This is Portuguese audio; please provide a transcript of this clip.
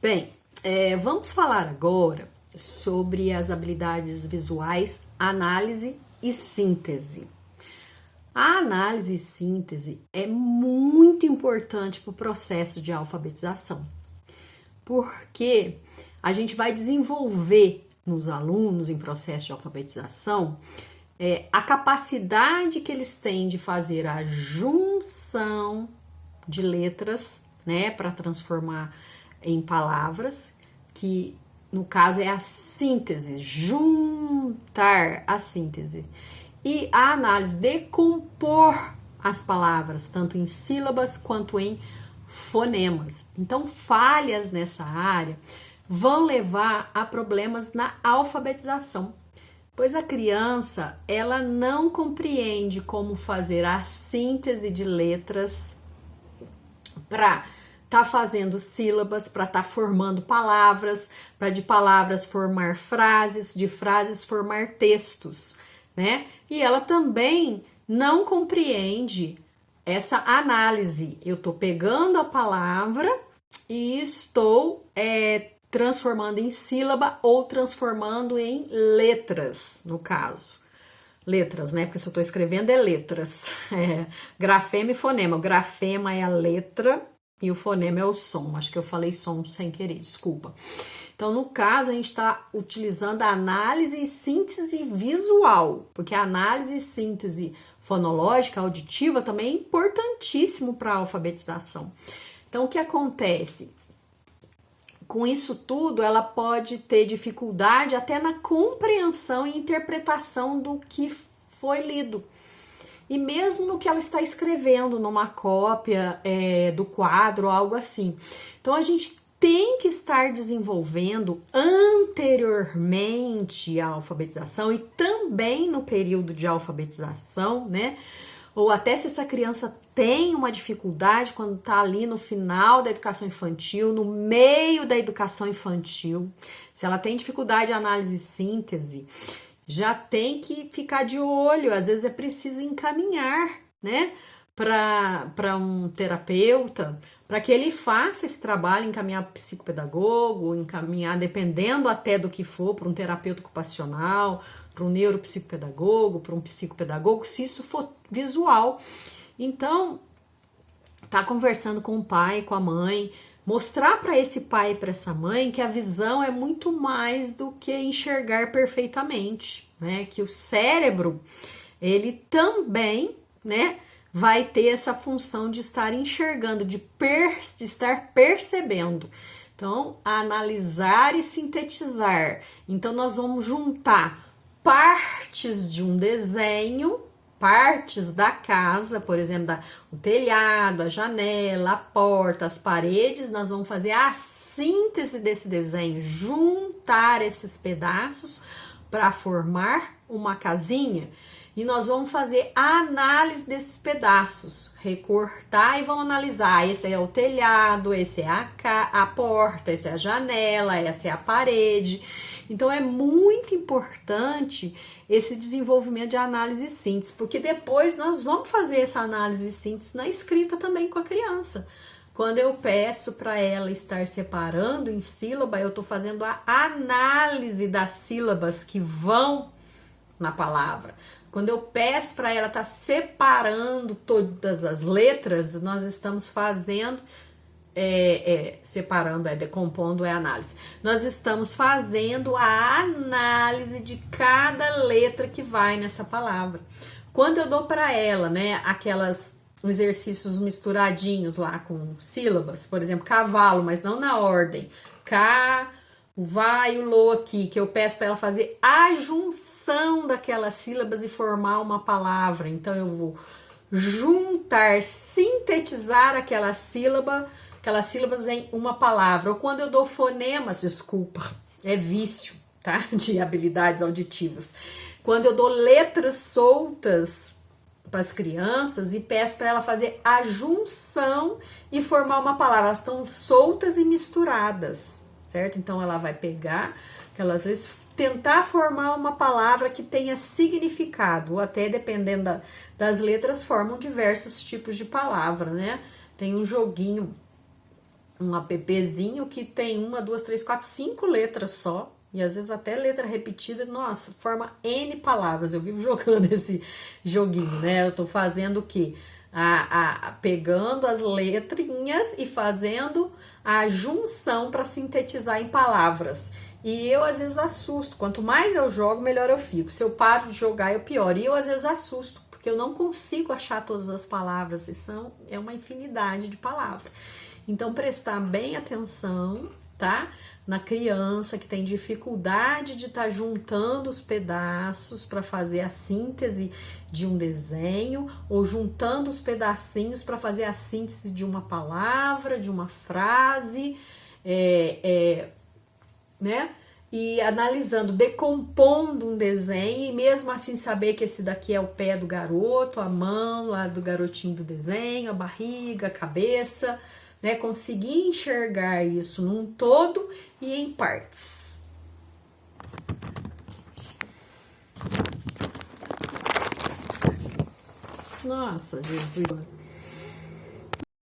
Bem, vamos falar agora sobre as habilidades visuais, análise e síntese. A análise e síntese é muito importante para o processo de alfabetização, porque a gente vai desenvolver nos alunos em processo de alfabetização a capacidade que eles têm de fazer a junção de letras, né, para transformar em palavras, que no caso é a síntese, juntar a síntese. E a análise, decompor as palavras, tanto em sílabas quanto em fonemas. Então, falhas nessa área vão levar a problemas na alfabetização, pois a criança, ela não compreende como fazer a síntese de letras para tá fazendo sílabas, para tá formando palavras, para de palavras formar frases, de frases formar textos, né? E ela também não compreende essa análise. Eu tô pegando a palavra e estou transformando em sílaba ou transformando em letras, no caso. Letras, né? Porque se eu tô escrevendo é letras. Grafema e fonema. O grafema é a letra e o fonema é o som. Acho que eu falei som sem querer, desculpa. Então, no caso, a gente está utilizando a análise e síntese visual, porque a análise e síntese fonológica, auditiva, também é importantíssimo para a alfabetização. Então, o que acontece? Com isso tudo, ela pode ter dificuldade até na compreensão e interpretação do que foi lido. E mesmo no que ela está escrevendo, numa cópia do quadro, algo assim. Então, a gente tem que estar desenvolvendo anteriormente à alfabetização e também no período de alfabetização, né? Ou até se essa criança tem uma dificuldade quando está ali no final da educação infantil, no meio da educação infantil, se ela tem dificuldade de análise e síntese, já tem que ficar de olho, às vezes é preciso encaminhar, né, para um terapeuta, para que ele faça esse trabalho, encaminhar para o psicopedagogo, encaminhar, dependendo até do que for, para um terapeuta ocupacional, para um neuropsicopedagogo, para um psicopedagogo, se isso for visual. Então, tá conversando com o pai, com a mãe, mostrar para esse pai e para essa mãe que a visão é muito mais do que enxergar perfeitamente, né? Que o cérebro, ele também, né, vai ter essa função de estar enxergando, de estar percebendo. Então, analisar e sintetizar. Então, nós vamos juntar partes de um desenho, partes da casa, por exemplo, o telhado, a janela, a porta, as paredes, nós vamos fazer a síntese desse desenho, juntar esses pedaços para formar uma casinha e nós vamos fazer a análise desses pedaços, recortar e vamos analisar, esse é o telhado, esse é a porta, esse é a janela, essa é a parede. Então é muito importante esse desenvolvimento de análise e síntese, porque depois nós vamos fazer essa análise e síntese na escrita também com a criança. Quando eu peço para ela estar separando em sílaba, eu estou fazendo a análise das sílabas que vão na palavra. Quando eu peço para ela estar separando todas as letras, nós estamos fazendo, decompondo análise. Nós estamos fazendo a análise de cada letra que vai nessa palavra. Quando eu dou para ela, né, aquelas exercícios misturadinhos lá com sílabas, por exemplo, cavalo, mas não na ordem, o vá e o lo aqui, que eu peço para ela fazer a junção daquelas sílabas e formar uma palavra. Então eu vou juntar, sintetizar aquelas sílabas em uma palavra. Ou quando eu dou fonemas, desculpa, é vício, tá? De habilidades auditivas. Quando eu dou letras soltas para as crianças e peço para ela fazer a junção e formar uma palavra. Elas estão soltas e misturadas, certo? Então ela vai pegar, às vezes tentar formar uma palavra que tenha significado, ou até dependendo das letras, formam diversos tipos de palavra, né? Tem um joguinho um appzinho que tem 1, 2, 3, 4, 5 letras só, e às vezes até letra repetida, nossa, forma N palavras. Eu vivo jogando esse joguinho, né? Eu tô fazendo o quê? Pegando as letrinhas e fazendo a junção para sintetizar em palavras. E eu às vezes assusto. Quanto mais eu jogo, melhor eu fico. Se eu paro de jogar, eu pioro. E eu às vezes assusto, porque eu não consigo achar todas as palavras. E é uma infinidade de palavras. Então, prestar bem atenção, tá? Na criança que tem dificuldade de estar juntando os pedaços para fazer a síntese de um desenho, ou juntando os pedacinhos para fazer a síntese de uma palavra, de uma frase, né? E analisando, decompondo um desenho, e mesmo assim saber que esse daqui é o pé do garoto, a mão lá do garotinho do desenho, a barriga, a cabeça, né? Conseguir enxergar isso num todo e em partes. Nossa, Jesus!